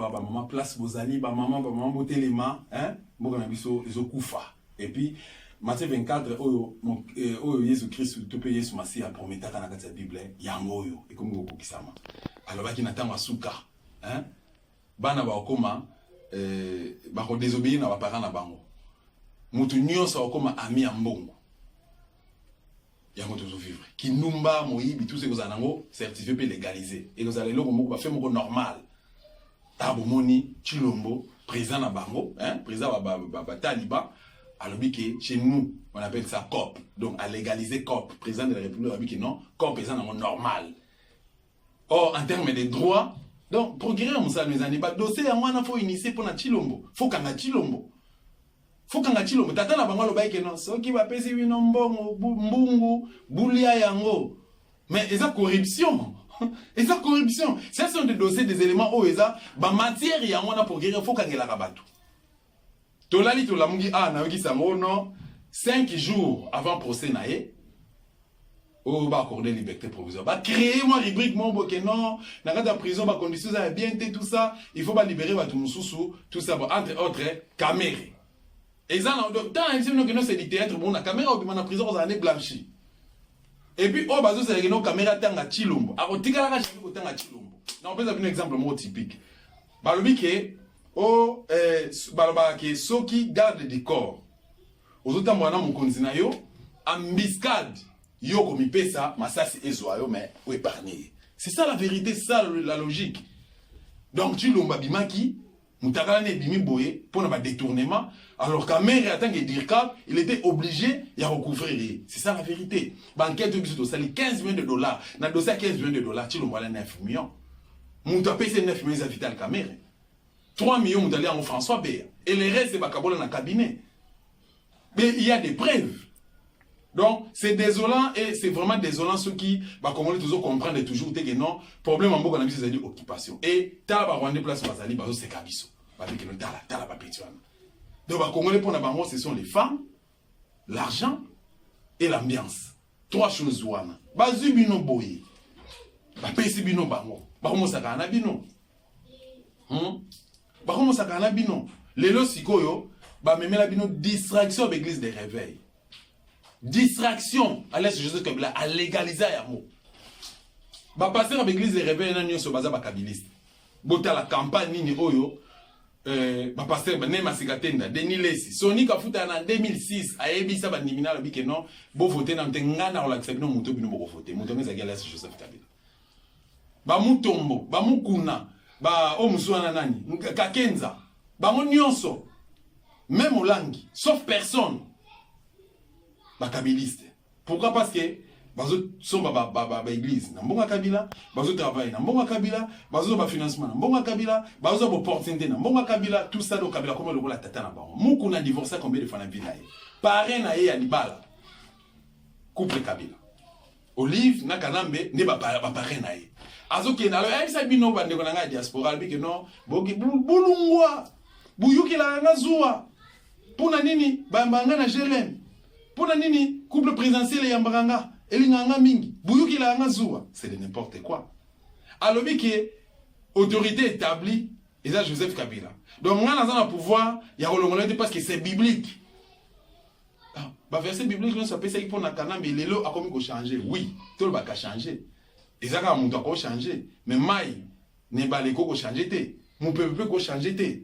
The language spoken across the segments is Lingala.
kufa ba maman place bozali ba maman botelema hein mboka na biso ezokufa et puis Matthieu 24 oyo Yesu Christ to pe Yesu Masia prometaka na kati ya Bible yango oyo ekomi kokisama alobaki na tango asuka hein bana ba okoma ba ko désobéir na ba parents na bango mutu nyonso okoma ami ya mbongo yango tozo vivre kinumba moyibi tout ce que zanango certifié pe légalisé et vous allez loko moko ba fait moko normal tabo moni Chilombo président na bango hein président ba taliban alobi que chez nous on appelle ça COP donc à légaliser COP président de la République alobi que non COP président na normal or en termes de droits donc procurer musala mes années ba dossier yango na faut initier pour na Chilombo faut kanga Chilombo tata na bango lobaye que non soki ba pesi bino mbongo mbungu bulia yango mais eza corruption eza corruption ce sont des dossiers des éléments où eza ba matière yango na procurer faut kangela ka batu tolali tolamungi na yoki sango non 5 jours avant procès nae oh ba accorder liberté provisoire ba créer moi rubrique mon boke non na kata prison ba conditions ça bien tout ça il faut ba libérer ba tout mususu tout ça entre autres caméra exemple dans exemple que non c'est du théâtre bon la caméra au na prison aux années blanchi et puis oh bazo c'est que non caméra tanga Chilombo a kotikala ka chibi tanga Chilombo na on peut un exemple mo typique ba lobi ke oh baloba ke soki garde du corps ozota mwana mokonzi na yo embuscade yo komi pesa masasi ezwa yo mais ou épargner c'est ça la vérité c'est ça la logique donc Chilombo bimaki mutakala ne bimi boye pour na ba détournement alors qu'à mère attend que dire il était obligé de recouvrir c'est ça la vérité banquette biso sali 15 millions de dollars na dossier 15 millions de dollars Chilombo ala 9 millions muta payé 9 millions à vital caméra 3 millions mutalé en François Béa et les restes c'est bakabola na cabinet mais il y a des preuves donc c'est désolant et c'est vraiment désolant ceux qui bah comment toujours comprendre toujours que non problème en beaucoup na biso c'est occupation et tala ba rwandais place bazali bazo c'est kabiso ba que non tala ba petit wana donc les Congolais pour la ce sont les femmes, l'argent et l'ambiance. 3 choses wana. Bazu bino boye. Ba pesi bino bango. Ba komo sakana bino. Ba komo sakana bino. Lelo sikoyo ba memela bino distraction de l'église des réveils. Distraction à l'est Jésus Kabila à légaliser yamo. Ba passer à l'église des réveils na nyo so baza ba kabiliste. Bota la campagne nini oyo ba pasteur ba nema sikatenda Denis Lesi Sony kafuta na 2006 ayebisa ba nimina lobi ke non bo voter na ntenga na la accepter muto bino bo voter muto ngeza gala Joseph Kabila ba mutombo ba mukuna ba o muswana nani kakenza ba nyonso même olangi sauf personne ba kabiliste pourquoi parce que bazo somba ba église na mbonga Kabila bazo travail na mbonga Kabila bazo ba financement na mbonga Kabila bazo ba opportunité na mbonga Kabila tout ça do Kabila comme le la tata na bango muku na divorcé combien de fois na vie na ye parrain na ye ya libala couple Kabila Olive na Kanambe ne ba parrain na ye azoki na lo sa bino ba ndeko na nga diaspora bi que non boki bulungwa buyuki la nga zuwa pona nini ba mbanga na Jelen pona nini couple présidentiel ya mbanga elinganga mingi buyuki la nga zuwa c'est de n'importe quoi alobi que autorité établie et ça Joseph Kabila donc on a un pouvoir il y a rolongolete parce que c'est biblique ba verset biblique on s'appelle ça pour na kana mais lelo a comme ko changer oui tout le ba ka changer et ça ka muto ko changer mais mai ne ba le ko changer té mon peuple ko changer té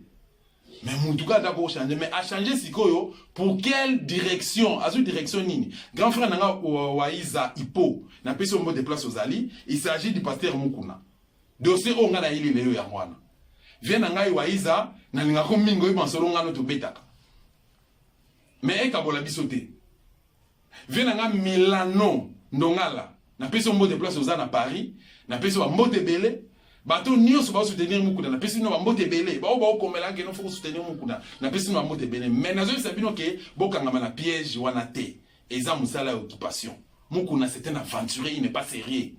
mais en tout cas d'accord changer mais à changer sikoyo pour quelle direction à cette direction nini grand frère nanga Waiza Ipo na pesi mbo de place aux ali il s'agit du pasteur Mukuna dossier on ngana ile leo ya mwana vient nanga Waiza na linga ko mingo e bansolo ngano to betaka mais e kabola bisoté vient nanga Milano ndongala na pesi mbo de place aux na Paris na pesi mbo de belé bato nyonso ba soutenir Mukuna na pesi no mbote belé ba o komela ke no faut soutenir Mukuna na pesi no mbote belé mais nazo sabino ke bokanga na piège wana te eza musala occupation Mukuna c'est un aventurier il n'est pas sérieux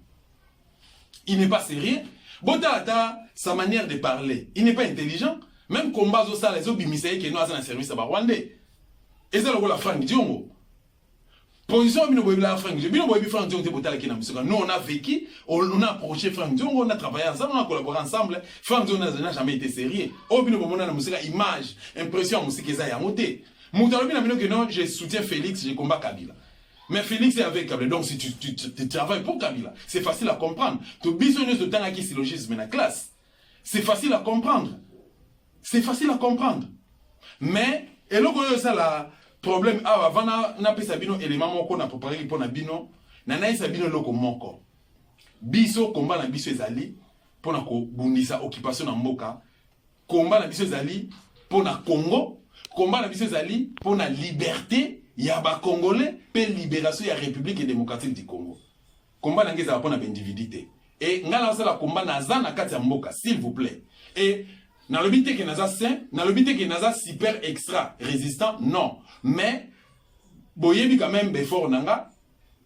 botata sa manière de parler il n'est pas intelligent même combat zo sala zo bimiseye ke no aza na service ba rwandais eza lokola Frank Diongo Position bino boyebi la Frank Nzongo. Bino boyebi Frank Nzongo te botala ki na bisoka. Nous on a vécu, on a approché Frank Nzongo, on a travaillé ensemble, on a collaboré ensemble. Frank Nzongo n'a jamais été sérieux. Oh bino bomona na musika image, impression musika eza ya moté. Moutalobi na bino que non, je soutiens Félix, je combat Kabila. Mais Félix est avec Kabila. Donc si tu travailles pour Kabila, c'est facile à comprendre. Tu bisognes de temps qui syllogisme na classe. C'est facile à comprendre. C'est facile à comprendre. Mais et là quand ça la problème avant na pesa bino élément moko na préparer pour na bino na naisa bino loko moko. Biso combat na biso ezali pour na ko bundisa occupation na mboka. Combat na biso ezali pour na Congo, combat na biso ezali pour na liberté ya ba Congolais pe libération ya République démocratique du Congo. Combat na ngeza pour na individualité. Et ngala ça la combat na za na kati ya mboka s'il vous plaît. Et dans le but que naza sain, dans le but que naza super extra résistant, non. Mais boyebi quand même effort nanga,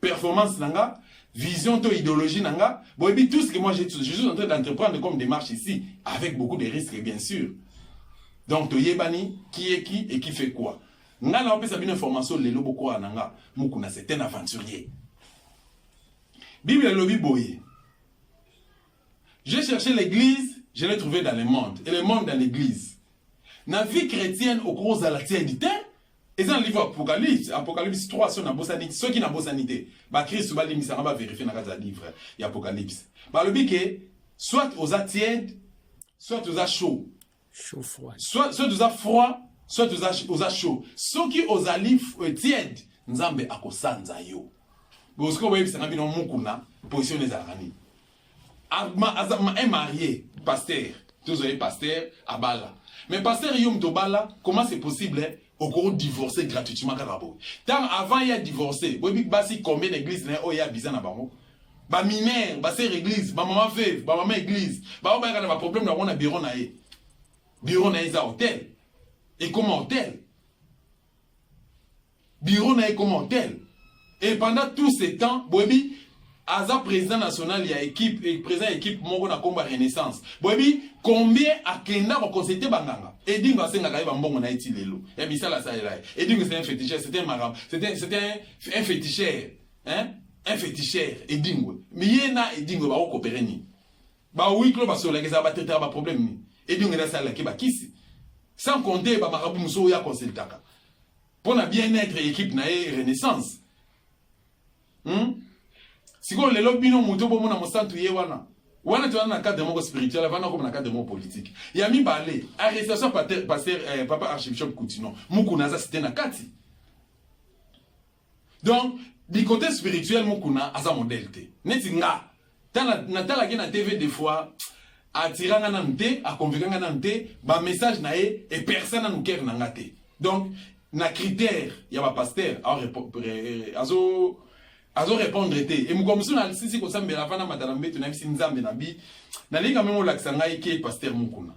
performance nanga, vision to idéologie nanga, boyebi tout ce que moi je suis en train d'entreprendre comme démarche ici, avec beaucoup de risques bien sûr. Donc to yebani qui est qui et qui fait quoi. Nga na opesa une information lelo boko nanga, mukuna c'est un aventurier. Bible lobi boye. J'ai cherché l'église, je l'ai trouvé dans le monde. Et le monde dans l'église. Dans la vie chrétienne, au cours de la tiédité, et dans le livre Apocalypse, Apocalypse 3, ceux qui n'ont pas sanité, Christ va vérifier dans le livre Apocalypse. Le but est, soit aux tièdes, soit aux chaud. Chaud froid. Soit aux froid, soit aux chaud. Ceux qui aux tièdes, nous avons à kosanza yo. Parce que vous voyez, c'est un mukuna, position des aranis. Un marié, pasteur, tous les pasteurs, à Bala. Mais pasteur Yom Tobala, comment c'est possible au cours de divorcer gratuitement tant avant il y a divorcé, vous voyez combien d'églises il y a bizarre là-bas. Ba mineur, ba sœur église, ba maman veuve, ba maman église, ba ba ba problème là on a bureau na ye. Bureau na isa hôtel. Et comment hôtel? Bureau na ye comme hôtel. Et pendant tous ces temps, boyebi Aza président national, il y a équipe, et président équipe, mongo na combat Renaissance. Boyebi, combien a kenda ko consulter banganga? Et dingo asenga kaiba mbongo na iti lelo. Ya bisala sa ela. Et dingo c'est un féticheur, c'était un marabout, c'était un féticheur, hein? Un féticheur et dingo. Mais yena et dingo ba coopérer ni. Ba oui klo ba sola que ça ba traiter ba problème ni. Et dingo na sala ke ba kisi. Sans compter ba marabout muso ya consultaka. Pour na bien-être équipe na Renaissance. Si vous avez le bino muto bomo na mosantu ye wana. Wana tu na cadre moko spirituel, wana comme na cadre moko politique. Ya mi balé, arrestation pasteur papa archbishop Coutinho. Mukuna za c'était na kati. Donc, du côté spirituel mukuna aza modèle té. Neti nga. Na tala ki na TV des fois atiranga na nté, a convaincanga na nté, ba message na e et personne na nuker na ngate. Donc, na critère ya ba pasteur azo répondre été et mukomsu na sisi ko sambela fana matala mbetu na bisi nzambe na bi na linga memo lakisa ngai ke pasteur mukuna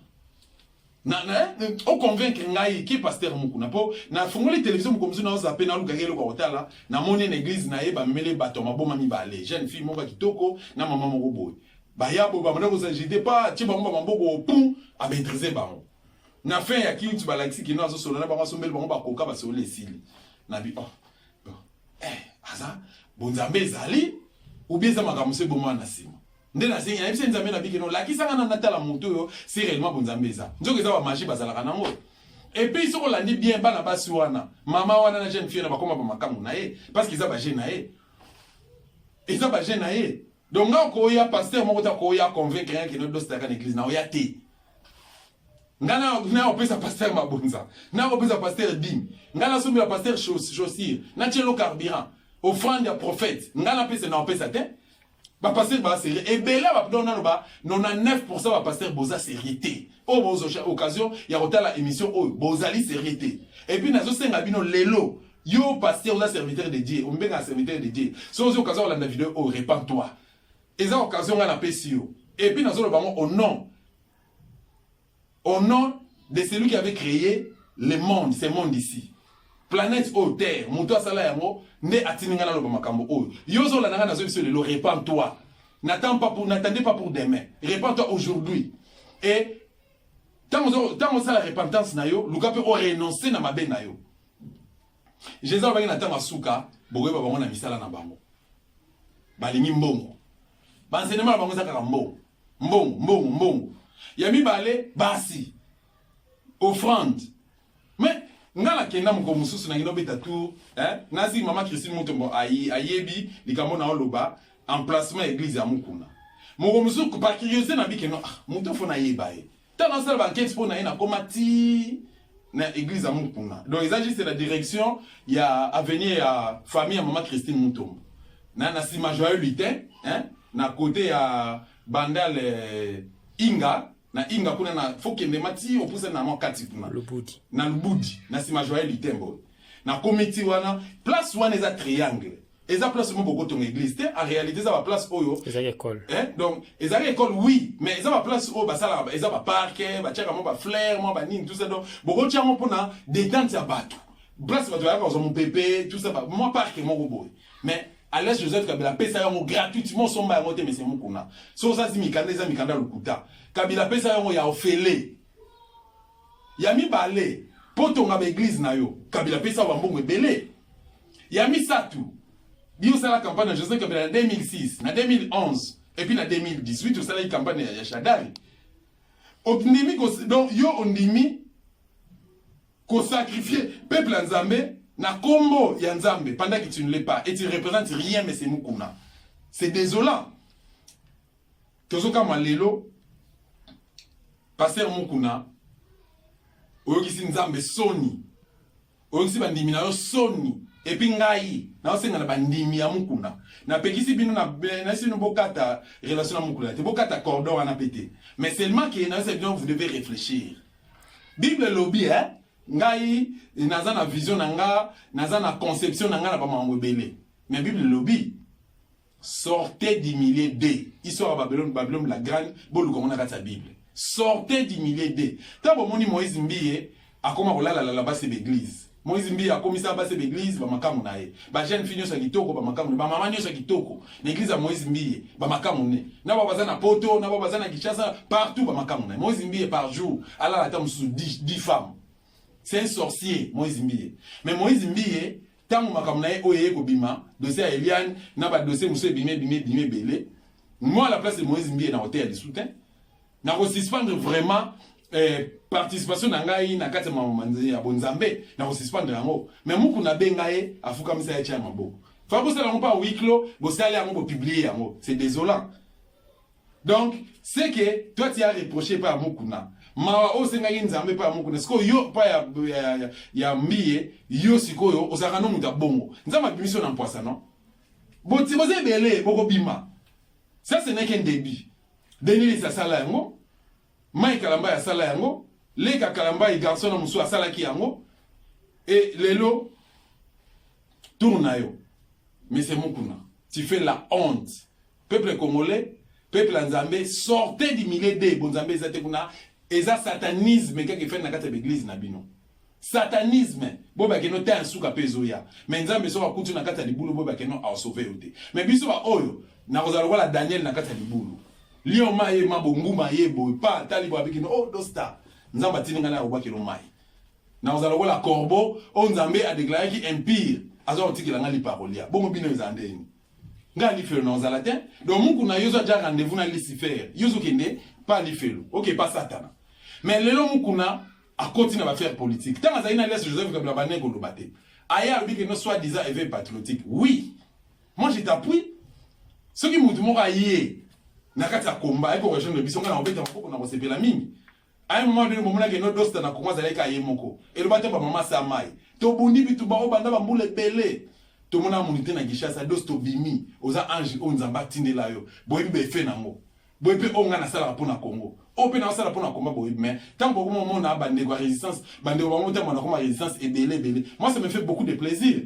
na o convaincre ngai ke pasteur mukuna po na fungoli télévision mukomsu na oza pe na lugagelo kwa hotala na moni na église na ye ba mele bato maboma mi balé jeune fille moko kitoko na maman moko boy ba yabo ba mona ko j'étais pas ti ba mba mboko pou a maîtriser ba na fin ya ki tu ba laxi ki no azo solo na ba sombel ba ba koka ba solo esili na bi aza bonzambe ezali ou bien ça makamuse boma na sima nde na senya ebise nzambe na bikino la kisanga na natala moto yo c'est réellement bonzambe eza nzoka eza ba magie bazalaka nango et puis soko landi bien bana basi wana mama wana na jeune fille na bakoma ba makamu na ye parce qu'ils a ba jeune na ye eza ba jeune na ye donc nga ko ya pasteur moko ta ko ya convaincre rien que notre dossier dans l'église na o ya te ngana na opesa pasteur mabonza na opesa pasteur dim ngana somi la pasteur chaussure na tielo carburant offrande ya prophète ngana pesa na opesa te ba pasteur ba sérieux et bela ba dona no ba 99% ba pasteur boza sérieuté o bozo occasion ya rotala émission o bozali sérieuté et puis nazo senga bino lelo yo pasteur oza serviteur de Dieu ombenga serviteur de Dieu so ozo occasion la vidéo o répands-toi eza occasion ngana pesi yo et puis nazo lo bango au nom de celui qui avait créé le monde, ce monde ici. Planète au terre, Moutoua Sala Yango, ne atiningana lo makambo o. Yozo la nanga sur le répands-toi. N'attendez pas pour demain. Répands-toi aujourd'hui. Et tant que ça la repentance na yo, luka peut renoncer na mabe na yo. Jésus va gagner na tanga suka, bokoye ba bango na misala na bango balingi mbongo bansenement na bango ezaka mbongo ya mibale basi offrande mais ngala kenda moko mususu na ngino beta tour nazi mama Christine Mutombo ayebi likambo na oloba emplacement église ya Mukuna moko mususu par curiosité na bikeno muto fona yeba e tana sala ba enquête pour na ina komati na église ya Mukuna donc il s'agit c'est la direction ya avenir ya famille ya mama Christine Mutombo na sima joyeux lutin na côté ya bandal inga na inga kuna na fokende mati opuse na mokati kuna Lubudi na Lubudi na sima joyeux lutembo na comité wana place wana eza triangle eza place mo boko ton église te en réalité ça va place oyo eza école donc eza école oui mais eza va place oyo basala eza ba parc ba tiaka mo ba fleur mo ba nini tout ça donc boko tia mo pona détente ya bato place bato ya ko mo pépé tout ça mo parc mo boy mais à l'est Joseph Kabila pesa yango gratuitement somba yango te mais c'est Mukuna so ça si mikanda eza mikanda lokuta Kabila pesa yango ya ofele ya mibale poto nga ba église na yo Kabila pesa wa mbongo ebele ya misatu bio sala campagne de Joseph Kabila en 2006 na 2011 et puis na 2018 osala une campagne ya Shadari ondimi donc yo ondimi ko sacrifier peuple nzambe na kombo ya Nzambe pendant que tu ne l'es pas et tu ne représentes rien mais c'est Mukuna c'est désolant tozoka malelo passer Mukuna oyokisi Nzambe soni oyokisi bandimi na yo soni et puis ngai na osenga na bandimi ya Mukuna na pekisi bino na sino bokata relation na Mukuna te bokata cordon wana pété mais seulement que na c'est bien vous devez réfléchir Bible lobby ngai naza na vision nanga naza na conception nanga na ba mambo belé mais Bible lobby sortez du millier d histoire Babylone la grande bolu comme on a sa Bible sortez du millier d tabo moni Moïse Mbiye akoma kolala la base d'église Moïse Mbiye akomisa base d'église ba makamu na ye ba jeune fille nyosa kitoko ba makamu ba mama nyosa kitoko na église ya Moïse Mbiye ba makamu ne na ba bazana poto na ba bazana Kinshasa partout ba makamu na Moïse Mbiye par jour ala la tamu sous 10 femmes. C'est un sorcier, Moïse Mbiye. Mais Moïse Mbiye, tant que je oye kobima, dossier à Eliane, n'a pas dossier monsieur bimé belé. Moi à la place de Moïse Mbiye na hôtel de soutien, na suspendre vraiment participation na ngai na kati mamanzi ya bonzambe, na suspendre yango. Mais muku na bengaye afuka misa ya chia maboko. Fa bo sala pas huis clos, bo sala yango publier yango. C'est désolant. Donc, c'est que toi tu as reproché par Mukuna. Mawa osenga Nzambe pa Mukuna siko yo pa ya Mbiye yo sikoyo osaka no muta bongo Nzamba bimission na mpwasa non boti boze belé boko bima ça ce n'est qu'un début Denis sa sala yango Mike Kalamba ya sala yango Leka Kalamba et garçon na musu asala ki yango et lelo tourna yo mais c'est Mukuna tu fais la honte peuple congolais peuple Nzambe sortez du milieu des bonzambe zate kuna eza satanisme keke fait na kati ya église na bino satanisme boba keno ta nsuka pezoya mais Nzambe so akutu na kati ya libulu boba keno a sauver yote mais biso ba oyo na kozala wala Daniel na kati ya libulu lion maye mabongu maye boy pa tali boba keno oh dosta Nzamba tininga na oba keno mai na kozala wala corbeau o Nzambe a déclaré ki empire azo otikela ngali parolia bongo bino ezandeni ngali felo na ozala te donc muku na yozo ja rendez-vous na Lucifer yozo kende pas lifelo OK pas Satan mais lelo mukuna a continué à faire politique tant azali na laisse Joseph Kabila bané ko lobate aya bi que no soit disant éveil patriotique oui moi je t'appuie ce qui mutu moko aye na kati ya combat et ko région de biso ngana obeta moko na ko sepela mingi à un moment donné momona ke no dosta na kongo azali ka ye moko et le bate ba mama sa mai to bundi bitu ba obanda ba mbule belé to mona munité na Kinshasa dosto bimi oza ange o Nzamba tindela yo boyebi be fe nango boyebi o ngana sala pour na Congo o pe na sala pour na combat boyebi mais tant que moment na bande kwa résistance bande wa monter mona comme résistance et belé moi ça me fait beaucoup de plaisir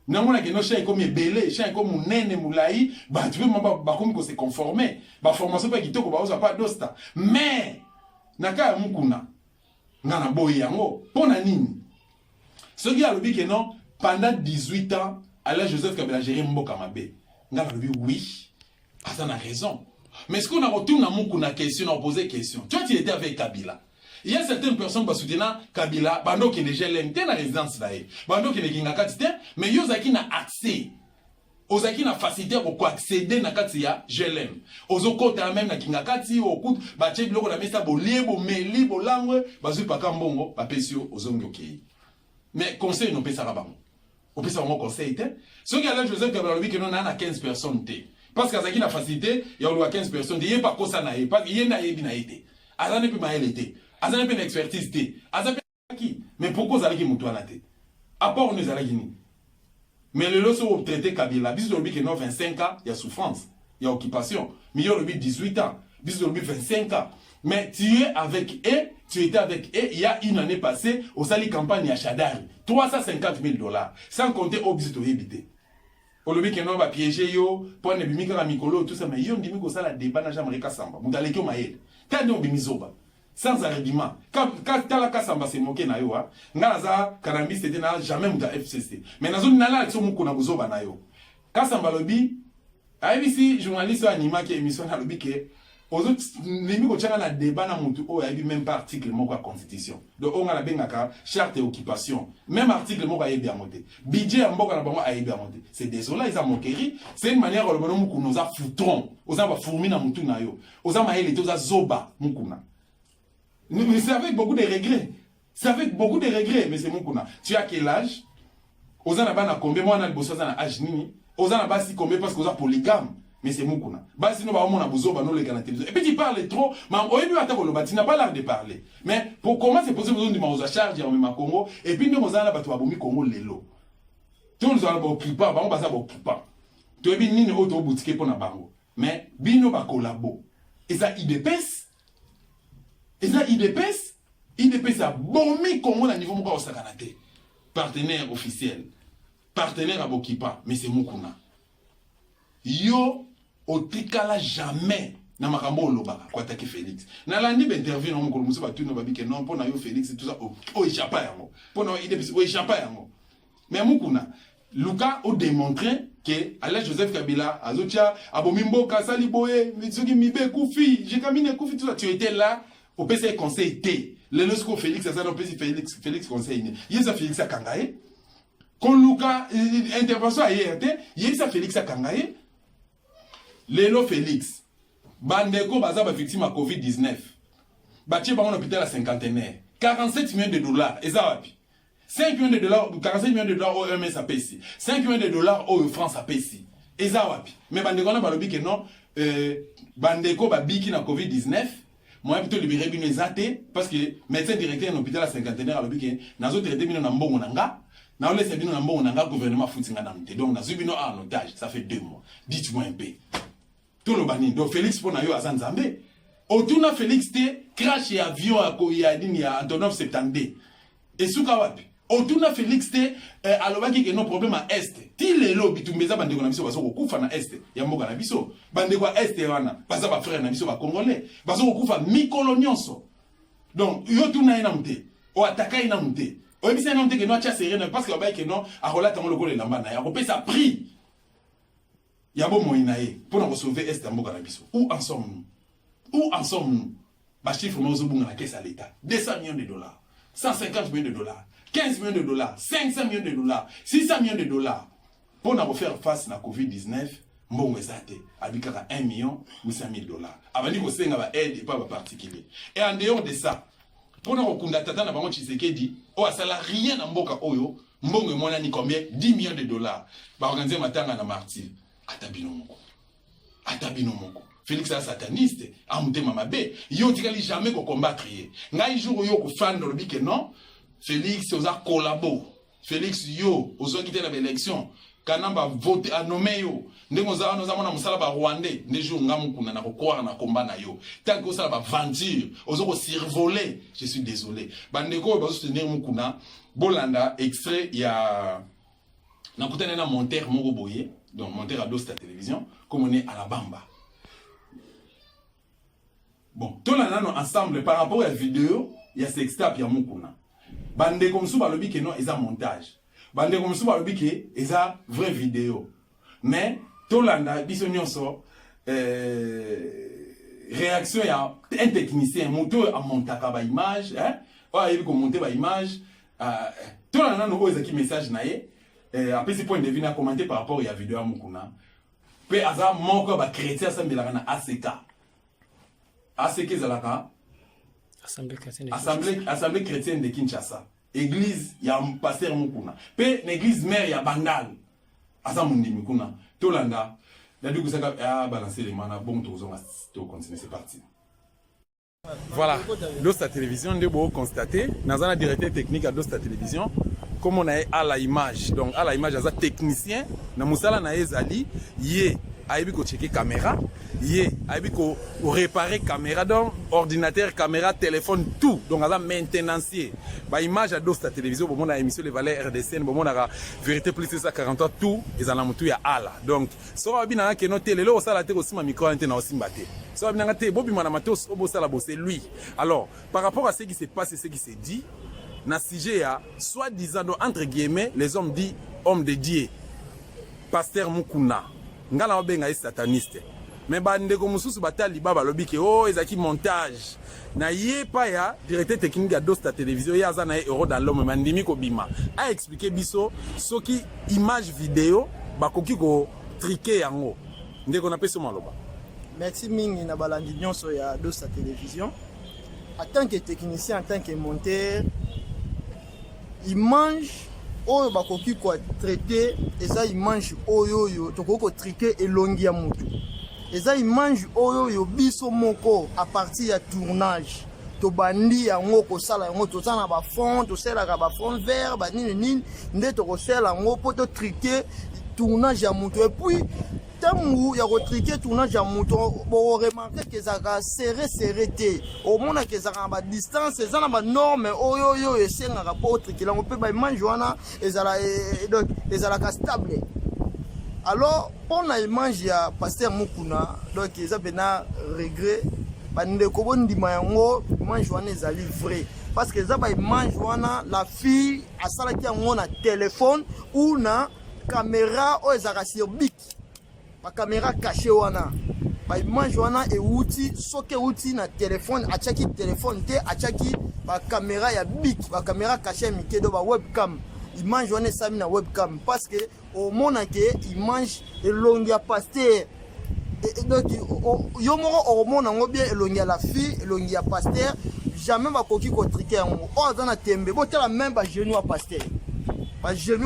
namona ke no chien comme belé chien comme munene mulai ba tu veux ba comme ko se conformer ba formation pa kitoko ba oza pas dosta mais naka mukuna ngana boyi yango pona nini ce qui a le dit que non pendant 18 ans alors Joseph Kabila géré mboka mabe ngana le dit oui ça a raison mais est-ce qu'on a retourné à Mukuna question on a posé question toi tu étais avec Kabila Il y a certaines personnes qui soutiennent Kabila, bando qui est GLM, t'es la résidence là, bando qui est Kingakati, mais yo zaki na accès. Ozaki na facilité pour accéder na kati ya GLM. Ozo kota même na Kingakati, au coup, ba tche biloko na mesa bo lie, bo meli, bo langue, bazu pa kambongo, ba pesio ozongi okei. Mais conseil non pesa rabango. On peut savoir conseil, ce qui est là, Joseph Kabila, que nous avons 15 personnes. Parce que ça a facilité, il y a 15 personnes. Il n'y a pas de ça, il y a une été. Azan ne peut pas été. Azan ne peut pas expertise. Azan peut qui? Mais pourquoi ça a été mouton à la tête? À part nous allons gagner. Mais le lot sur traité Kabila, bis de l'objet que nous 25 ans, il y a souffrance, il y a occupation. Mais il y a l'objet 18 ans, bis de l'objet 25 ans. Mais tu es avec eux, tu étais avec eux, il y a une année passée, au sali campagne à Chadari, 350 000 $, sans compter au bis de l'ébité. Au lobby que nous va piéger yo, pour ne bimika la mikolo, tout ça, mais yo ndimi ko ça la débat na jamais kasamba. Mudaleki o maele. Quand on bimizoba, sans argument. Quand la kasamba se moqué na yo, ngaza karambi c'était na jamais muda FCC. Mais na zone nala so muko na buzoba na yo. Kasamba lobby, ABC journaliste anima qui émission na lobby que aux autres, les gens qui ont un débat dans le monde, il n'y a même pas article de la Constitution. Donc, on a la charte et occupation. Même article de la bien monté. Budget a bien monté. C'est désolé, ils ont moquerie. C'est une manière de nous a foutrons. Nous avons fourmi dans le monde. Nous avons zoba. Mais c'est avec beaucoup de regrets. C'est avec beaucoup de regrets, mais c'est mon tu as quel âge? Nous avons combien? Moi, on a le besoin d'un âge. Nous avons combien parce que nous avons polygame. Mais c'est Moukouna. Bah, sinon, on a besoin de nous télévision. Et puis, tu parles trop, mais au début, tu n'as pas l'air de parler. Mais pour comment c'est possible de nous à charge, il y a Congo, et puis nous avons besoin de Congo Lelo. Tout nous avons besoin de on va savoir pas. Tu as bien une autre boutique pour Nabango. Mais, bino va collabo. Et ça, il dépasse. Et ça, il dépasse. Il dépasse à bomber Congo à niveau Mouka Osakanate. Partenaire officiel. Partenaire à Bokipa. Mais c'est Moukouna. Yo, otikala jamais na makambo lobaka kwa taki Félix na landi ba interview na mukolo musu batu no babike non pona yo Félix et tout ça o échappa yango pona idepisi o échappa yango mais mukuna Luka o démontré que Alain Joseph Kabila azotia abomimbo kasali boye mitsuki mibe kufi jikamine kufi tout ça tu étais là au PC conseil T le lorsque Félix ça no PC Félix conseil yesa Félix akangaye kon Luka intervention ailleurs yesa Félix akangaye Lelo Félix, Bandeko baza ba victime à Covid-19. Batie ba on hôpital à cinquantenaire. 47 millions de $. Et ça wapi? 5 millions de dollars, 47 millions de dollars au MS à PC. 5 millions de dollars au France à PC. Et ça wapi? Mais Bandeko na balobi que non, Bandeko ba biki na Covid-19. Moi plutôt libéré bino ezate parce que médecin directeur à l'hôpital à cinquantenaire a lobi que nazo traité bino na mbongo nanga. Na on laisse bino na mbongo nanga gouvernement foutinga na mte. Donc nazo bino en otage, ça fait 2 mois. Dites-moi un peu. Tout le bani. Donc Félix pour nayo azanzambe. Otuna Félix te crash et avion à Koyadini à Antonov 72. Et souka wapi. Otuna Félix te alobaki que non problème à est. Ti lelo bitumbeza bande ko na biso baso kokufa na est. Ya mboka na biso. Bande ko est wana. Baza ba frère na biso ba congolais. Baso kokufa mikolo nyonso. Donc yo tuna ina mte. O ataka ina mte. O ebisa ina mte que no acha serene parce que ba que non a relata ngolo ko le lamba na ya ko pesa prix. Yabo moinae pour nous sauver est mboka na biso. Où en sommes-nous? Où en sommes-nous? Ba chiffre nous obunga na caisse à l'état. 200 millions de $, 150 millions de $, 15 millions de $, 500 millions de $, 600 millions de $. Pour nous faire face à Covid-19, mbongo ezate abikaka 1 million 800 000 $. Abandi ko senga ba aide et pas ba particulier. Et en dehors de ça, pour nous kunda tata na bango Tshisekedi, o asala rien na mboka oyo, mbongo mona ni combien? 10 millions de $. Ba organiser matanga na martyr. Atabino moko. Félix est sataniste, amutema mabe. Yo tikali jamais ko combattre. Ngai jour yo ko fan de l'obi que non. Félix oza collabo. Félix yo ozo quitter la élection. Kanamba vote a nommé yo. Ndeko za no za mona musala ba rwandais. Ne jour ngamu kuna na ko croire na combat na yo. Tant que ça ba aventure, ozo ko survoler. Je suis désolé. Bandeko ba soutenir mukuna. Bolanda extrait il y a na kutana na monteur moko boye. Donc, monter à dos ta télévision, comme on est à la Bamba. Bon, tout le monde ensemble, par rapport à la vidéo, il y a sextape, il y a Moukouna. Bande comme ça, le bique non, ils ont montage. Bande comme ça, le bique, ils ont vraie vidéo. Mais, tout le monde, bisognon so, réaction il y a un technicien moto a monté ba image hein il a monté ba image tout le monde nous qui message naé après ce point de vue na commenter par rapport à la vidéo à Mukuna pe aza moko ba chrétien sambela na ACK zalaka assemblée chrétienne de Kinshasa église ya pasteur Mukuna pe l'église mère ya Bandal aza mundimi kuna tolanda la du kusaka a balancer les mains bon to continuer c'est parti. Voilà, Dosta Télévision, de beau constater, dans un directeur technique à Dosta Télévision, comme on a à la image, donc à la image, à technicien, na musala na ezali, yé, aibi ko checker caméra, yé, aibi ko réparer caméra, donc ordinateur, caméra, téléphone, tout, donc à la maintenancier. Ba image à Dosta Télévision, bon on a émission les valeurs RDC, bon on a vérité plus 143 tout, et en a mutu ya ala. Donc, so abi na ke no télé, lo sala te aussi ma micro antenne aussi mbate. So abi na te bobi mana matos obo sala bo c'est lui. Alors, par rapport à ce qui se passe et ce qui s'est dit, na sujet ya soi-disant entre guillemets les hommes dits hommes de Dieu. Pasteur Mukuna. Ngala obenga est sataniste. Mais bandeko mususu batali baba lobike oh ezaki montage. Na yé pa ya directeur technique ya Dosta Télévision ya za na euro dans l'homme mandimi ko bima. A expliquer biso soki image vidéo bakoki ko triquer yango. Ndeko na peso maloba. Merci mingi na balandi nyonso ya Dosta Télévision. En tant que technicien, en tant que monteur, image oyo bakoki ko traiter eza image oyo yo tokoko triquer elongi ya mutu. Eza image oyo yo biso moko à partir ya tournage. To bandi yango ko sala yango to sana ba fond, to sala ka ba fond vert, ba nini nde to ko sala yango po to triquer tournage ya mutu. Et puis tangu ya ko triquer tournage ya mutu bo remarquer que ça ga serré té. Au mona que ça ga ba distance, ça na ba norme oyo yo esenga ka po triquer lango pe ba image wana ezala donc ezala ka stable. Alors, pour l'image de Pasteur Mukuna, donc ils ont un regret. Bande kobondi mayango, image wana ezali vrai. Parce que ça image wana la fille a salaki yango na téléphone ou na caméra o ezaka sur bic. Ba caméra cachée wana. Ba image wana e outil soke outil na téléphone, achaki téléphone te achaki ba caméra ya bic, ba caméra cachée mikedo ba webcam. Image wana sami na webcam parce que au monde que image elongi ya pasteur donc yo moko au monde ngo bien elongi ya la fille elongi ya pasteur jamais ba koki ko triquer yango o azana tembe bo tala même ba genou ya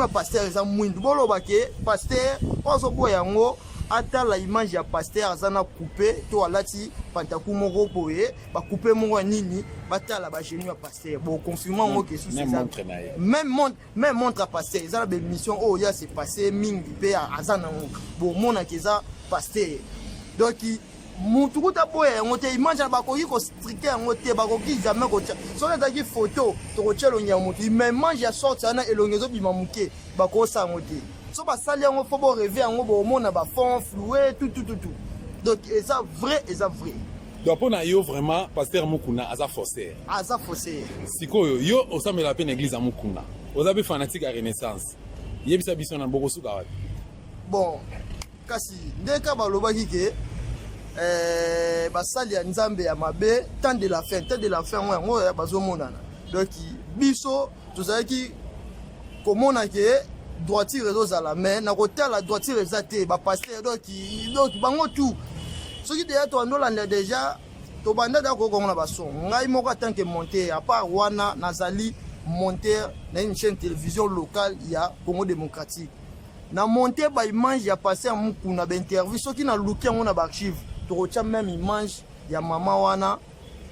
pasteur eza mwindu bolo ba ke pasteur o so bo yango ata la image ya pasteur azana couper to alati pantaku moko boye ba couper moko nini batala ba genou ya pasteur bon confirmant ngo que sous même montre à pasteur ça la mission oh ya c'est passé mingi pe azana bon mona que ça pasteur donc mutu kuta boye ngo te image ba koki ko stricter ngo te ba koki jamais ko so na ki photo to ko chelo nya mutu même mange ya sorte na elongezo bima muke ba ko sa ngo te so ba sali yango fo bo rêver yango bo mona ba fond floué tout donc ça vrai donc pour na yo vraiment pasteur Mukuna aza faussaire sikoyo yo osamela pe na église ya Mukuna ozabe fanatique à renaissance yebisa biso na boko suka wapi bon kasi ndeka balobaki ke basali ya nzambe ya mabe temps de la fin yango ya bazomonana donc biso tozalaki komona ke droiture ezozala mais na kotala droiture eza te bapasteur donc bango tout soki deya toandolanda déjà tobanda da kokongona bason ngai moko tant que monteur à part wana nazali monteur na une chaîne télévision locale ya Congo démocratique na monter ba image ya pasteur Mukuna ba interview soki na luki yango na ba archive tokotia même image ya mama wana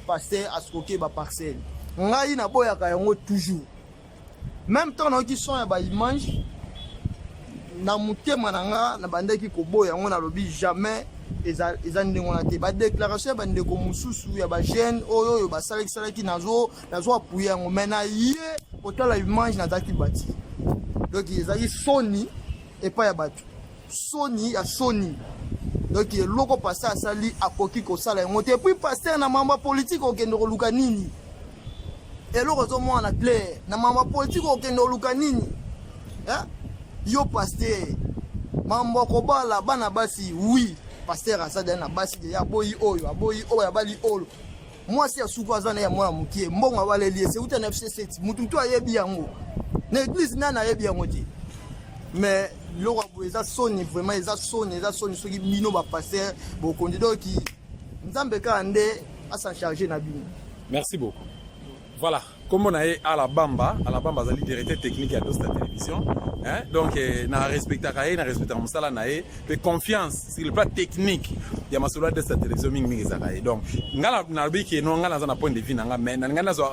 pasteur askoke ba parcelle ngai na boyaka yango toujours même temps na ki son ya ba image na mutema nanga na bandeki ko boya yango na lobi jamais eza ndingo na te ba déclaration ba ndeko mususu ya ba jeune oyo ba salaki nazo apuya yango mena ye otala image na zaki bati donc ezali Sony et pas ya batu Sony donc loko passer asali akoki ko sala yango te puis passer na mamba politique okende ko luka nini eloko zo mwana clair na mamba politique okende ko luka nini yo pasteur mambo ko bala bana basi oui pasteur asada na basi ya boyi oyo abali oyo mwasi asuku azana ya mwana mukie mbongo abaleli c'est uta na FC7 mutu to ayebi yango na église nana ayebi yango ti mais loko eza soni vraiment eza soni soki bino ba pasteur bo kondido ki nzambe ka ande à s'en charger na bino. Merci beaucoup. Voilà, comme on a à la Bamba zali directeur technique à Dosta Télévision, hein? Donc na respecta kaye, na respecta musala nae, de confiance sur le plan technique. Ya masolo de Dosta Télévision mingi zakaye. Donc ngala na biki no ngala za na point de vue nga mais ngala zo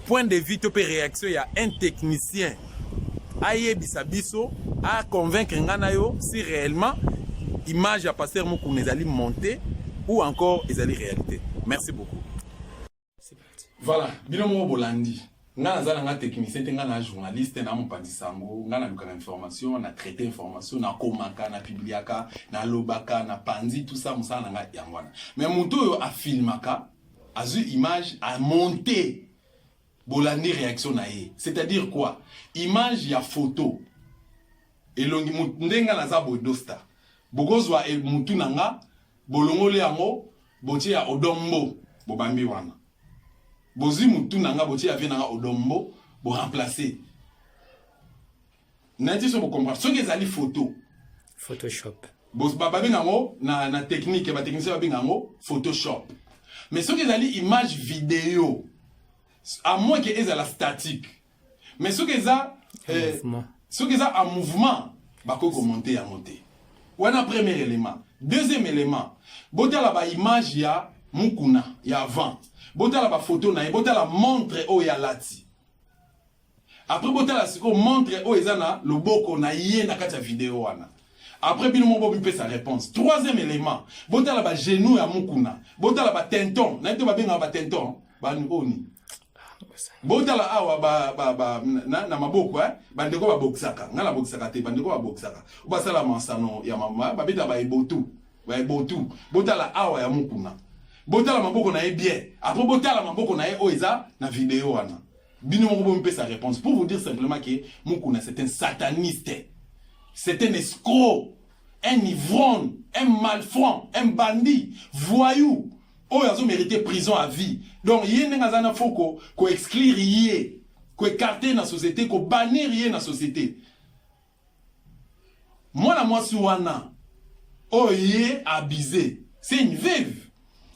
point de vue to pe réaction ya un technicien. Aye bisabiso a convaincre ngana yo si réellement image à passer Moukouna ezali monter ou encore ezali réalité. Merci beaucoup. Voilà, binomo bolandi. Nga nazala nga technicien te nga na journaliste na mopandi sango, nga na luka information, na traiter information, na komaka, na publiaka, na lobaka, na pandi tout ça musala nga yangwana. Mais muto yo a filmaka, azu image a monter bolandi réaction na ye. C'est-à-dire quoi? Image ya photo. Elongi ndenga naza bodosta. Bogozwa e mutu nanga, bolongole yango, botie ya odombo, bobambi wana. Bozi mutu nanga botie ya nanga odombo, bo remplacer. Nati so bo comprendre. So ezali photo. Photoshop. Boz bababi nango na technique, ba technicien babi nango Photoshop. Mais so ezali image vidéo. À moins que ezala statique. Mais so eza so eza en mouvement, bako commenter ya monter. Wana premier élément. Deuxième élément, botala ba image ya mukuna ya avant. Botala ba photo na botala montre o ya lati. Après botala siko montre o ezana loboko na yé na kati ya vidéo wana. Après bino mo bobi sa réponse. Troisième élément, botala ba genou ya mukuna. Botala ba tenton, na ito ba benga ba tenton, ba oni. Botala awa na maboko bandeko ba boxaka ngala boxaka te bandeko ba boxaka ba sala mansano ya mama ba beta ba ebotu botala awa ya mukuna botala maboko na ye bien après botala maboko na ye oiza na vidéo wana bino mo bo sa réponse pour vous dire simplement que mukuna c'est un sataniste, c'est un escroc, un ivrogne, un malfrant, un bandit, voyou. Oh, ils ont mérité prison à vie. Donc, il y a un faut qu'on exclure, qu'on écarter dans la société, qu'on bannir dans la société. Moi, la moi, souana, oh, il est abusé. C'est une veuve.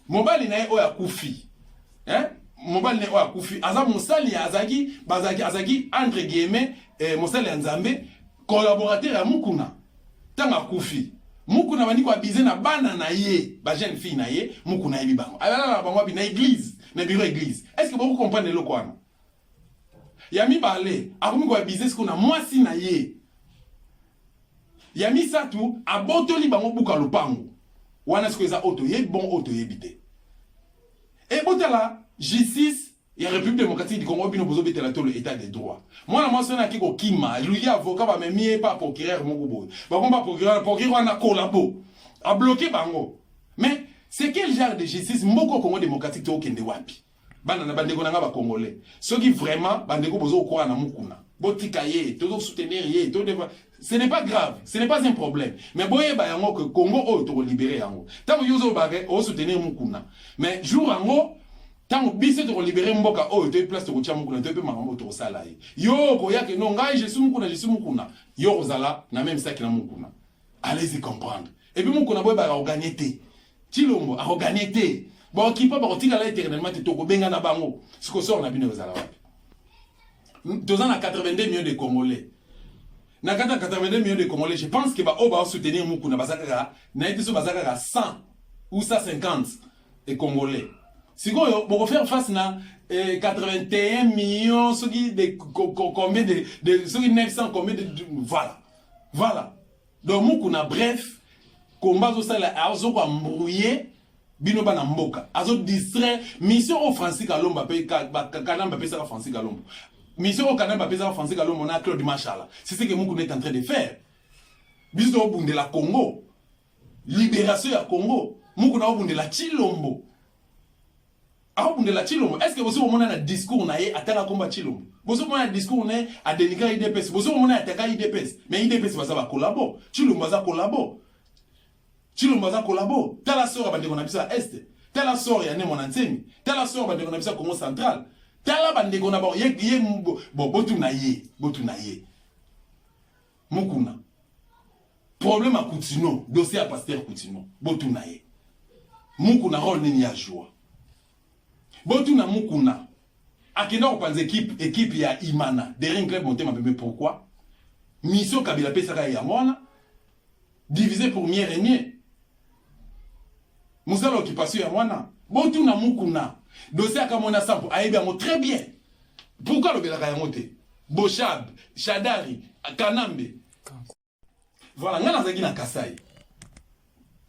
Mon bal n'est pas à koufi. Hein? Mon bal n'est pas à koufi. Azam Moussali, Azagi, entre guillemets, Moussali Nzambe, collaborateur à Mukuna. Tant à koufi. Mukuna bandi ko abize na bana na ye, ba jeune fille na ye, mukuna yebi bango. Ala la bango bi na église, na bureau église. Est-ce que vous comprenez le quoi? Yami balé, akomi ko abize ce qu'on a mwasi na ye. Yami ça tout, abotoli bango buka lopango. Wana ce que za auto ye bon auto yebite. Et botala justice il y a République démocratique du Congo bino bozo betela to l'état de droit. Moi la mention ki ko kima, lui avocat ba memie pas procureur mon bobo. Ba komba procureur na collabo. A bloqué bango. Mais c'est quel genre de justice mboko Congo démocratique to kende wapi? Bana na bandeko na ba congolais. Ceux qui vraiment bandeko bozo ko na mukuna. Botika ye, to soutenir ye, to ce n'est pas grave, ce n'est pas un problème. Mais boye ba yango que Congo o to libérer yango. Tant yozo ba o soutenir mukuna. Mais jour yango tant bise to libérer mboka oh to place to tia mukuna to pe makambo to sala yo ko yake no ngai je suis mukuna yo ozala na même ça qui na mukuna. Allez-y comprendre. Et puis mukuna boy ba gagner té Chilombo a gagner té bon qui pas ba tika la éternellement te to ko benga na bango ce que sort na bino ozala wapi. Deux ans à 82 millions de Congolais. Na 82 millions de Congolais, je pense que ba o ba soutenir mukuna bazaka na été so bazaka 100 ou 150 et Congolais. Si vous pouvez faire face à 81 millions, combien de 900, combien de. Voilà. Donc, nous avons bref, combat au salaire, azo ko mbrouiller, bino bana mboka, azo distraire, mission au Francis Kalomba, Kanamba pesa Francis Kalomba. Mission au Kanamba pesa Francis Kalomba, on a Claude Machala. C'est ce que nous est en train de faire. Biso au bout de la Congo, libération à Congo, nous avons au bout de la Chilombo. Est-ce que vous avez un discours à combat Chilombo? Vous avez un discours à dénigrer IDPS? Vous avez un attaquer IDPS? Mais IDPS va collaborer. Chilombo va collaborer. Chilombo aza collabo. Tala sort bande kona bisa est. Tala sort ya ne monantemi. Tala sort bande kona bisa Congo central. Tala bande kona ba ye botu na ye. Mukuna. Problème à Koutino, dossier à Pasteur Koutino. Botu na ye. Mukuna rôle nini ya joie. Botu na Mukuna. Akenda opanze équipe ya Imana. Derrière club monté ma bébé pourquoi? Mission Kabila Pesaka ya mwana. Divisé pour mieux régner. Moussa l'occupation ya mwana. Botu na Mukuna. Dossier à Kamona Sampo. Aïbiamo très bien. Pourquoi le Belaka ya moté? Bochab, Chadari, Kanambe. Voilà, ngana zaki na Kasai.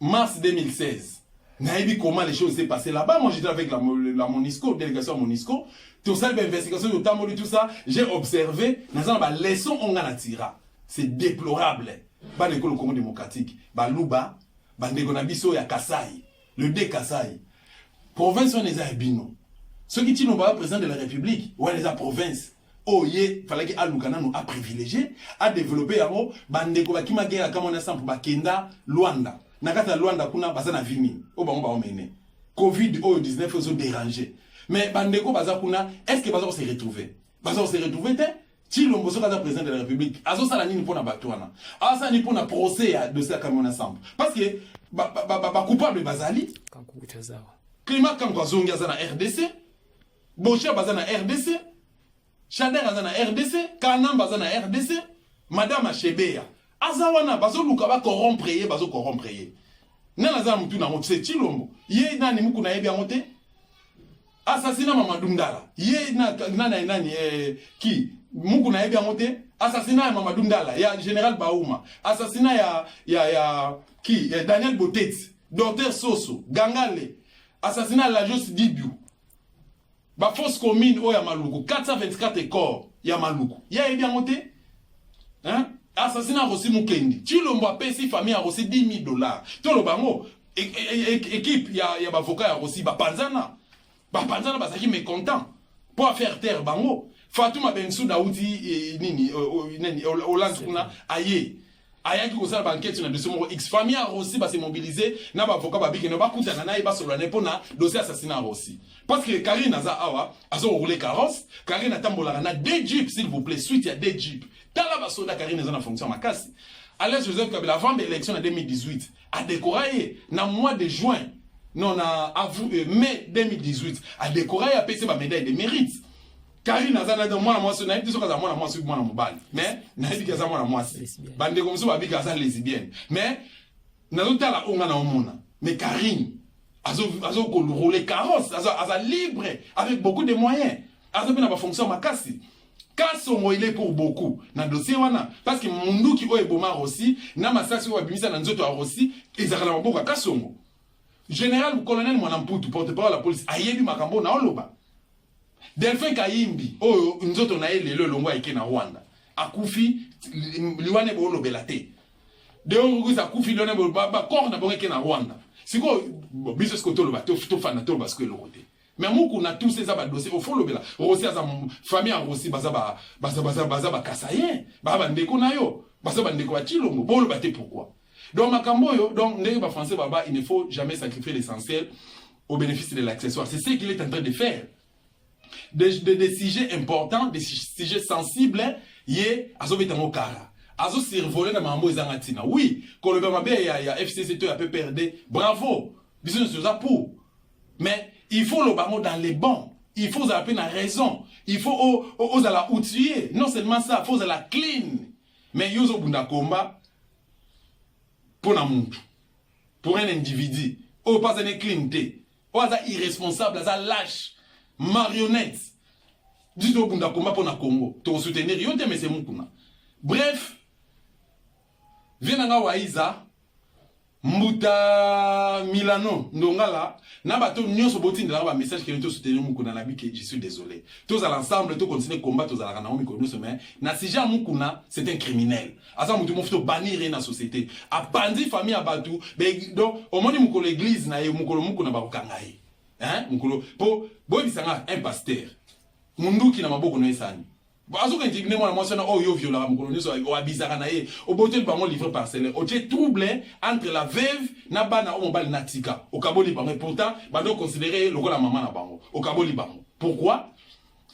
Mars 2016. Naïbi comment les choses s'est passées là-bas. Moi j'étais avec la Monisco, délégation Monisco. Tout ça, l'investigation de Tamoli, tout ça, j'ai observé. Nous avons des leçons on a tira. C'est déplorable. Bah l'école Congo démocratique, bah Luba, bah Negonabiso ya Kasai, le D Kasai. Province on les a bino. Ceux qui n'ont pas président de la République, ou les a province. Oh yeah, fallait que Alukana nous a privilégié, a développé yamo, bandeko bakima guerre comme on a sample bakenda Luanda. Nakata Luanda kuna bazana vimi. O ba omene. Covid 19 ont dérangé. Mais bandeko baza kuna, est-ce que baza se retrouver? Baza se retrouver te? Chilombo so kaza président de la République. Azo sala nini pona batwana. Asa ni pona procès à dossier comme on a sample. Parce que ba coupable bazali. Kanku chazawa. Climat comme quoi zongia za na RDC. Bocha baza na RDC. Chader aza na RDC, Kanam baza na RDC, Madame Achebea. Azawana bazo luka ba corrompre, bazo corrompre. Nana za mutu na motu se Chilombo. Ye nani muku na yebi amote? Assassinat Mamadou Ndala. Ye nani ki muku na yebi amote? Assassinat ya Mamadou Ndala, ya Général Baouma. Assassinat ya ki Daniel Botet, Docteur Soso, Gangale. Assassinat la Jos Dibiu. Ba fausse commune o ya Maluku 424 corps ya Maluku ya bien monté hein assassinat Rossi Mukendi Chilombo a payé famille a reçu $10,000 to lo bango équipe ya ba avocat ya Rossi ba panzana bazaki mécontent pour faire taire bango Fatouma Bensouda outi nini Hollande kuna aye ayaki ko sala banquette na dossier mo X famille a Rossi ba se mobiliser na ba avocat ba bikeno ba kutana na ba solane pona dossier assassinat Rossi. Parce que Karine Aza Awa, Azo roulé carrosse, Karine Atambola, na deux jeeps, s'il vous plaît, suite il y a deux jeeps. Talaba Soda Karine Aza na fonction ma casse. Alain Joseph Kabila, avant l'élection en 2018, a décoré, na mois de juin, non, mai 2018, a décoré, a payé ma médaille de mérite. Karine Aza na moi, moi, c'est naïf, moi, mobile. Mais, naïf, Aza, moi, bande comme ça, Babi Aza lesbienne. Mais, na l'autre, la onga au monde. Mais Karine, Azo rouler carrosse, azo libre, avec beaucoup de moyens. Azo bien fonction makasi. Kasongo il est pour beaucoup. Na dossier wana, parce que mundu ki oye boma aussi, na masasi wa bimisa na nzoto a aussi, ezakala maboka kasongo. Général colonel Mwanamputu, porte-parole de la police, ayebi makambo na oloba. Delphin Kayimbi, oyo nzoto na ele le longwa eke na Rwanda. Akufi liwane bo lobelate. De ongu sa kufi liwane bo ba corps na bonge eke na Rwanda. Si quoi, biso ce côté le bateau, tout fan na tout parce que le côté. Mais moi qu'on a tous ces dossiers au fond le bela. Rossi a sa famille en Rossi baza kasayen, ba ndeko na yo, baza ndeko a Chilombo, bon le bateau pourquoi. Donc makambo yo, donc ndeko ba français baba, il ne faut jamais sacrifier l'essentiel au bénéfice de l'accessoire. C'est ce qu'il est en train de faire. Des sujets importants, des sujets sensibles, yé azobetango kara. Azo survolé na mambo ezangatina. Oui, quand le BMB ya FCC a peu perdu. Bravo. Bisous sur ça pour. Mais il faut le bamo dans les bons. Il faut appeler la raison. Il faut aux la outiller. Non seulement ça, il faut la clean. Mais yozo bunda combat pour na monde. Pour un individu. Oh pas un clean té. Oh ça irresponsable, ça lâche. Marionnette. Dis-toi bunda combat pour na Congo. To soutenir yote mais c'est mon kuna. Bref, Vienanga Waiza, Mbuta Milano, Ndongala, Nabato Nyonso Botine, là, message qui est soutenu Mukuna Nabi, que je suis désolé. Tous à l'ensemble, tous continuer à combattre, tous à la Naomi Kono Semaine. Nasija Mukuna, c'est un criminel. Asa Moutou Moufto bannir dans la société. A bandi famille à Batou, donc, au moins, Mukolo l'église, Mukolo Mukuna Barukangaï. Hein, Mukolo, pour, Boy Bissanga, un pasteur. Mundu qui n'a pas beaucoup de azoka indigné moi moi sona oyo viola mon colonel so o abizaka na ye o botel bango livre parcellaire o tché trouble entre la veuve na bana o mobali natika o kaboli bango pourtant bando considérer lokola maman na bango o kaboli bango pourquoi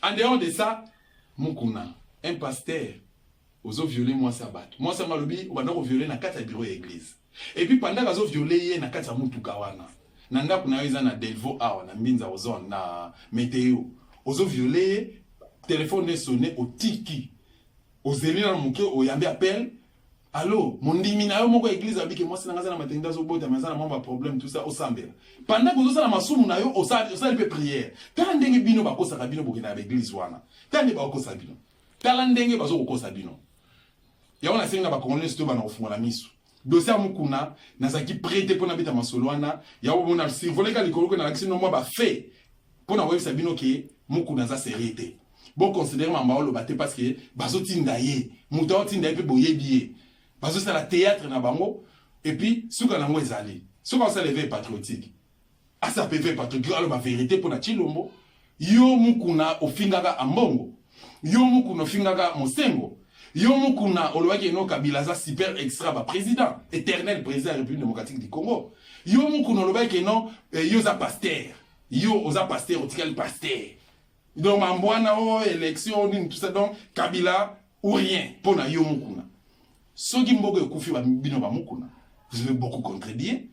en dehors de ça mukuna un pasteur ozo violer moi sabat moi ça malobi o bando ko violer na kata bureau ya église et puis pendant kazo violer ye na kata mutuka wana na ndako na yoza na Delvaux awa na Mbinza ozone na météo ozo violer téléphone est sonné au tiki ozeli na muke oyambi appel allo mondimi na yo moko église abike moi sina ngazana matenda zo bota mazana mamba problème tout ça osambela pendant que ozosala masumu na yo osali pe prière tala ndenge bino bakosa bino bokina ba église wana tande bakosa bino tala ndenge bazo kokosa bino ya wana singa ba congolais to bana ofungola misu dossier mukuna nazaki prêter pona bita masolwana ya obona survoler ka likolo na action no mo ba fait pona webisa bino ke mukuna za serité bon considérer ma maolo baté parce que bazo tindaye muta tindaye pe boyebié bazo ça la théâtre na bango et puis suka na ngo ezali suka ça lever patriotique a ça peut patriotique alors ma vérité pour na chilombo yo mukuna ofingaka ambongo yo mukuna ofingaka mosengo yo mukuna olwaki no Kabila za super extra ba président éternel président de la République démocratique du Congo yo mukuna olwaki no yo za pasteur yo oza pasteur otikali pasteur. Donc, en boana, élection, tout ça, donc, Kabila, ou rien, pour na yo mukuna. Ce qui m'a dit vous avez beaucoup contredit.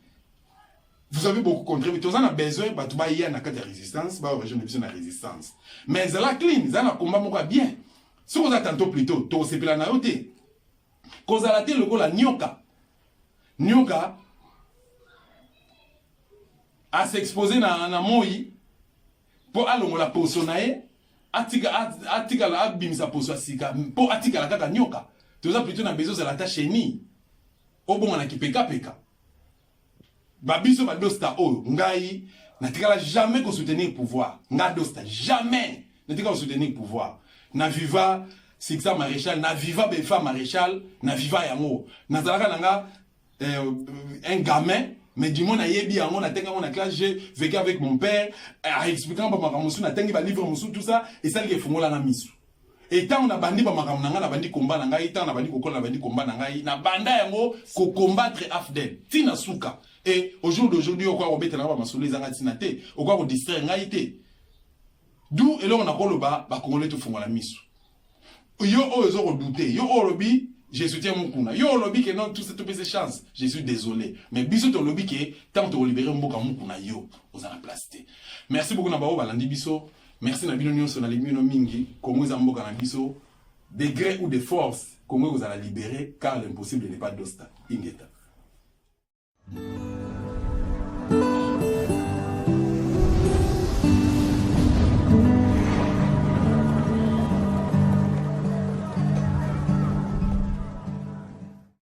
Vous avez beaucoup contredit. Vous avez besoin, vous avez besoin de résistance, vous avez besoin de résistance. Mais ça la clean, ça la combat bien. Ce que vous avez tantôt plus tôt, c'est la naïveté. Quand vous avez le la nyoka. Nyoka a s'exposé dans moi. Pour alongo la poso nae atika la abimisa poso asika pour atika la kaka nyoka toza plutôt na besoin de la tâche ni obonga na kipeka peka babiso ba dosta o ngai natika jamais ko soutenir pouvoir nga dosta jamais natika ko soutenir pouvoir na viva Sixa Maréchal na viva befa Maréchal na viva yango nazalaka nanga un gamin. Mais du monde a yebi en on a tenga on a classe j'ai vécu avec mon père a expliquant ba makamusu na tengi ba livre musu tout ça et ça li fongola na misu et tant on a bandi ba makamu nanga na bandi combat nanga et tant na bandi kokola na bandi combat nanga na banda yango ko combattre afdel tina suka et au jour d'aujourd'hui okwa robeta na ba masolo zanga tina te okwa ko distraire ngai te d'où et là on a koloba ba congolais to fongola misu yo ozo redouter yo olobi je soutiens mon kuna. Yo lobby que non, tout ces chances. Je suis désolé. Mais biso to lobby que tant to libérer mboka mon kuna yo, aux en place. Merci beaucoup na bao balandi biso. Merci na bino nyonso na limino mingi. Kongo za mboka na biso. De gré ou de force, Kongo vous allez libérer car l'impossible n'est pas dosta. Ingeta.